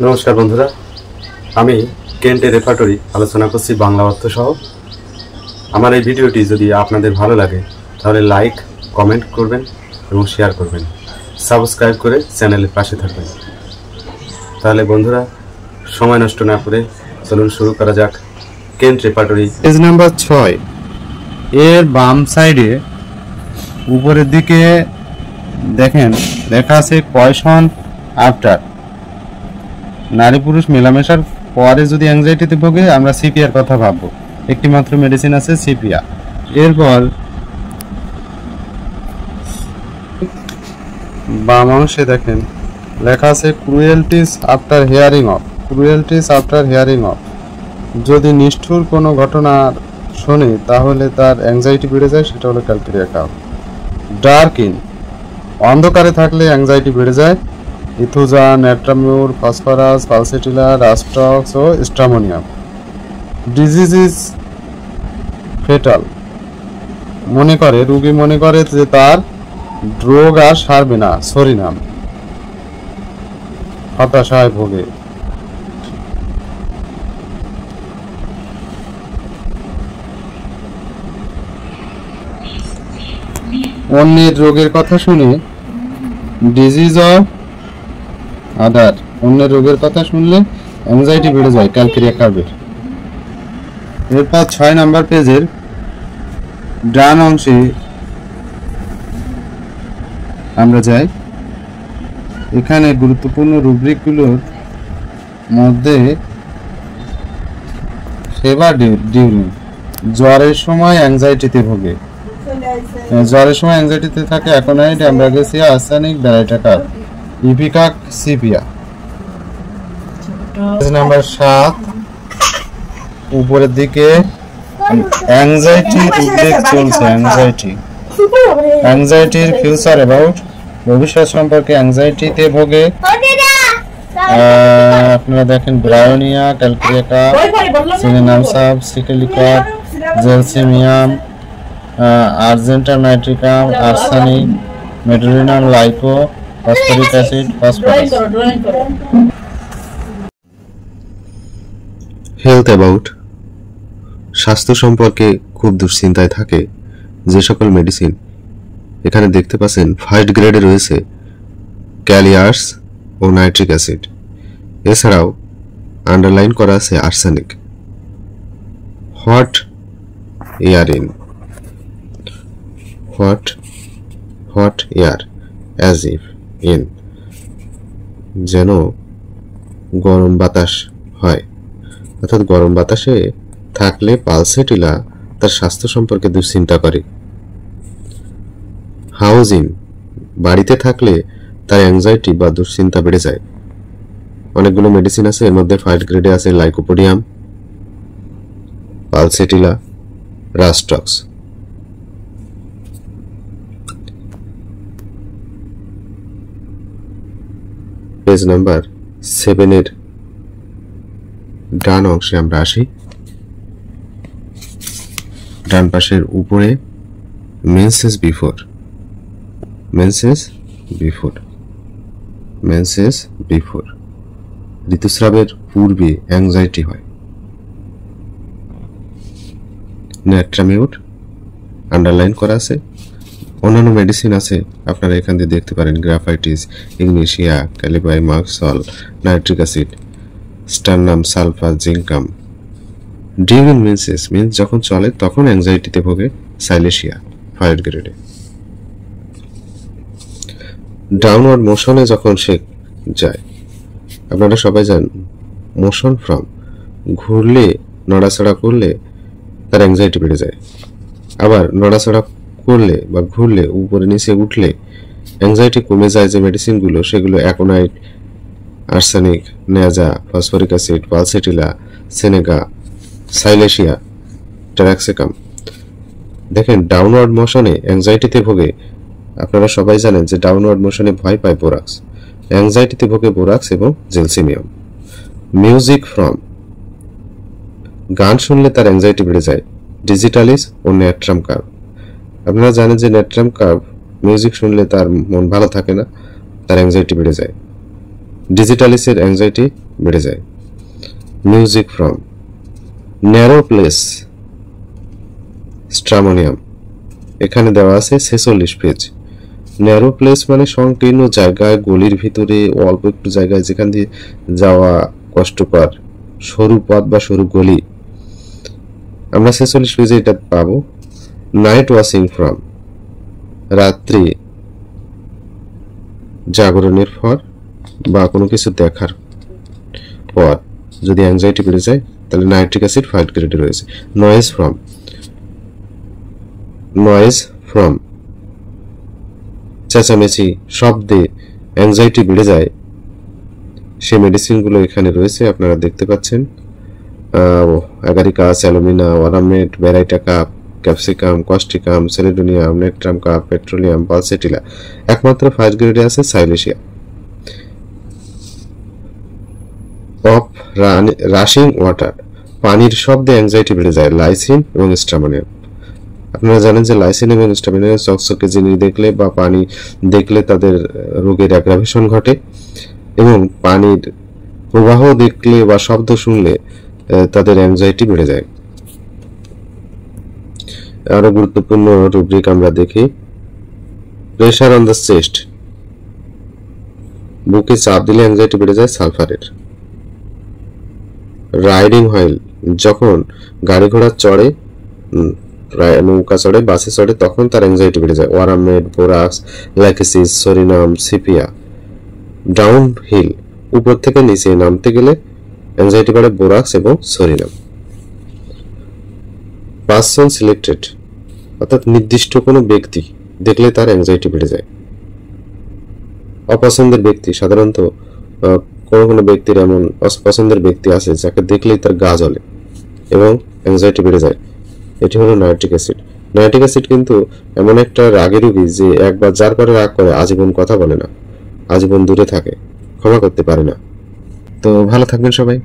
নমস্কার বন্ধুরা, আমি কেন্টের রেপার্টরি আলোচনা করছি বাংলা অর্থ সহ। আমার এই ভিডিওটি যদি আপনাদের ভালো লাগে তাহলে লাইক, কমেন্ট করবেন এবং শেয়ার করবেন, সাবস্ক্রাইব করে চ্যানেলের পাশে থাকবেন। তাহলে বন্ধুরা, সময় নষ্ট না করে চলুন শুরু করা যাক কেন্ট রেপার্টরি। পেজ নাম্বার 6 এর বাম সাইডে উপরের দিকে দেখেন লেখা আছে কোয়েশন আফটার। নারী পুরুষ মেলামেশার পরে যদি অ্যাংজাইটিতে ভোগে আমরা সিপিআর কথা ভাববো। একটি মাত্র মেডিসিন আছে সিপিআর। এরপর বাম অংশে দেখেন লেখা আছে cruelties after hearing of. Cruelties after hearing of, যদি নিষ্ঠুর কোনো ঘটনা শোনে তাহলে তার অ্যাংজাইটি বেড়ে যায়, সেটা হলো ক্যালকেরিয়া কাপ। ডার্ক ইন, অন্ধকারে থাকলে অ্যাংজাইটি বেড়ে যায়। Aethusa, natrum mur, phosphorus, pulsatilla, rhus tox ও স্ট্রামোনিয়াম। ডিজিজ ইজ ফেটাল, রোগী মনে করে যে তার রোগ আর সারবে না। সরিনাম, হতাশায় ভোগে। অন্যের রোগের কথা শুনে ডিজিজ অফ আদার, অন্যের রোগের কথা শুনলে অ্যাংজাইটি বেড়ে যায়, ক্যালকেরিয়া কার্ভের। এরপর 6 নাম্বার পেজের ডান অংশে আমরা যাই। এখানে গুরুত্বপূর্ণ রুব্রিকগুলোর মধ্যে ফেভার ডিউরিং, জ্বরের সময় অ্যাংজাইটিতে ভোগে। জ্বরের সময় অ্যাংজাইটিতে থাকে অ্যাকোনাইড, অ্যাম্ব্রাগেসিয়া, আর্সেনিক, ব্যারাইটাকার, ইপিকাক, সিপিয়া। নাম্বার 7 উপরের দিকে অ্যাংজাইটির উল্লেখ চলছে। অ্যাংজাইটির ফিউচার অ্যাবাউট, ভবিষ্যৎ সম্পর্কে অ্যাংজাইটিতে ভোগে। আপনারা দেখেন ব্রায়োনিয়া, ক্যালকেরিয়া, সিনেনামসাপ, সিকেলিকট, gelsemium, argentum nitricum, arsenic, medorrhinum, lyco, phosphoric acid, phosphorus. Health about, স্বাস্থ্য সম্পর্কে খুব দুশ্চিন্তায় থাকে যে সকল মেডিসিন এখানে দেখতে পাচ্ছেন ফার্স্ট গ্রেডে রয়েছে ক্যালিয়ার্স ও নাইট্রিক অ্যাসিড। এছাড়াও আন্ডারলাইন করা আছে arsenic. What air in, what air as if in, যেন গরম বাতাস হয়, অর্থাৎ গরম বাতাসে থাকলে পালসেটিলা তার স্বাস্থ্য সম্পর্কে দুশ্চিন্তা করে। হাউজিং, বাড়িতে থাকলে তার অ্যাংজাইটি বা দুশ্চিন্তা বেড়ে যায়। অনেকগুলো মেডিসিন আছে, এর মধ্যে ফার্স্ট গ্রেডে আছে লাইকোপোডিয়াম, পালসেটিলা, রাস্টক্স। পেজ নাম্বার 7 এর ডান অংশে আমরা আসি। ডান পাশের উপরে মেন্সেস বিফোর, ঋতুস্রাবের পূর্বে অ্যাংজাইটি হয়। নেট্রামিউট আন্ডারলাইন করা আছে। অন্যান্য মেডিসিন আছে, আপনারা এখান দিয়ে দেখতে পারেন graphites, ignatia, kali bi, merc sol, nitric acid, stannum, sulphur, zincum. During menses, means যখন চলে তখন অ্যাংজাইটিতে ভোগে, সাইলেশিয়া, ফার্স্ট গ্রেডে। ডাউনওয়ার্ড মোশনে যখন সে যায়, আপনারা সবাই জানেন মোশন ফ্রম, ঘুরলে, নড়াচড়া করলে তার অ্যাংজাইটি বেড়ে যায়। আবার নড়াচড়া করলে বা ঘুরলে, উপরে নিচে উঠলে অ্যাংজাইটি কমে যায়। যে মেডিসিনগুলো সেগুলো aconite, arsenic, naja, phosphoric acid, pulsatilla, senega, silicea, taraxacum. দেখেন ডাউনওয়ার্ড মোশনে অ্যাংজাইটিতে ভোগে, আপনারা সবাই জানেন যে ডাউনওয়ার্ড মোশনে ভয় পায় বোরাক্স, অ্যাংজাইটিতে ভোগে বোরাক্স এবং জেলসিমিয়াম। মিউজিক ফ্রম, গান শুনলে তার অ্যাংজাইটি বেড়ে যায়, ডিজিটালিস ও নেট্রাম কার্ভ। আপনারা জানেন যে নেট্রাম কার্ভ মিউজিক শুনলে তার মন ভালো থাকে না, তার অ্যাংজাইটি বেড়ে যায়। ডিজিটালিসের অ্যাংজাইটি বেড়ে যায়। Music from narrow place stramonium, এখানে দেওয়া আছে 46 পেজ। ন্যারো প্লেস মানে সংকীর্ণ জায়গায়, গলির ভিতরে অল্প একটু জায়গায় যেখান দিয়ে যাওয়া কষ্টকর, সরু পথ বা সরু গলি। আমরা 46 পেজে এটা পাবো। নাইট ওয়াচিং ফ্রম রাত্রি জাগরণের পর বা কোনো কিছু দেখার পর যদি অ্যাংজাইটি বেড়ে যায় তাহলে নাইট্রিক অ্যাসিড 5 গ্রেডে রয়েছে। নয়েজ ফ্রম চেঁচামেচি, শব্দে অ্যাংজাইটি বেড়ে যায়, সে মেডিসিনগুলো এখানে রয়েছে, আপনারা দেখতে পাচ্ছেন। অ্যাগারিকা, অ্যালুমিনা, ওয়ারামেট, baryta carb, capsicum, causticum, chelidonium, natrum carb, petroleum, pulsatilla. একমাত্র 5 গ্রেডে আছে সাইলেশিয়া। অফ রাশিং ওয়াটার, পানির শব্দে অ্যাংজাইটি বেড়ে যায়, লাইসিন এবং স্ট্রামোনিয়াম। আপনারা জানেন যে লাইসিন এবং স্ট্রামোনিয়াম চকচকে জিনিস দেখলে বা পানি দেখলে তাদের রোগের অ্যাগ্রাভেশন ঘটে, এবং পানির প্রবাহ দেখলে বা শব্দ শুনলে তাদের অ্যাংজাইটি বেড়ে যায়। আরো গুরুত্বপূর্ণ রুব্রিক আমরা দেখি। প্রেশার অন দ্য চেস্ট, বুকে চাপ দিলে অ্যাংজাইটি বেড়ে যায়, সালফারের। রাইডিং হুইল, যখন গাড়ি ঘোড়া চড়ে, নৌকা চড়ে, বাসে চড়ে, তখন তার অ্যাংজাইটি বেড়ে যায়, ওয়ারামেট, borax, lachesis, psorinum, sepia. Downhill, উপর থেকে নিচে নামতে গেলে অ্যাংজাইটি বাড়ে, বোরাক্স এবং সরিনাম। পারসন সিলেক্টেড, অর্থাৎ নির্দিষ্ট কোনো ব্যক্তি দেখলে তার অ্যাংজাইটি বেড়ে যায়। অপছন্দের ব্যক্তি, সাধারণত কোনো কোনো ব্যক্তির এমন অপছন্দের ব্যক্তি আছে যাকে দেখলেই তার গা জ্বলে এবং অ্যাংজাইটি বেড়ে যায়। এটি হলো নাইট্রিক অ্যাসিড। নাইট্রিক অ্যাসিড কিন্তু এমন একটা রাগের রোগী যে একবার যার পরে রাগ করে আজীবন কথা বলে না, আজীবন দূরে থাকে, ক্ষমা করতে পারে না। তো ভালো থাকবেন সবাই।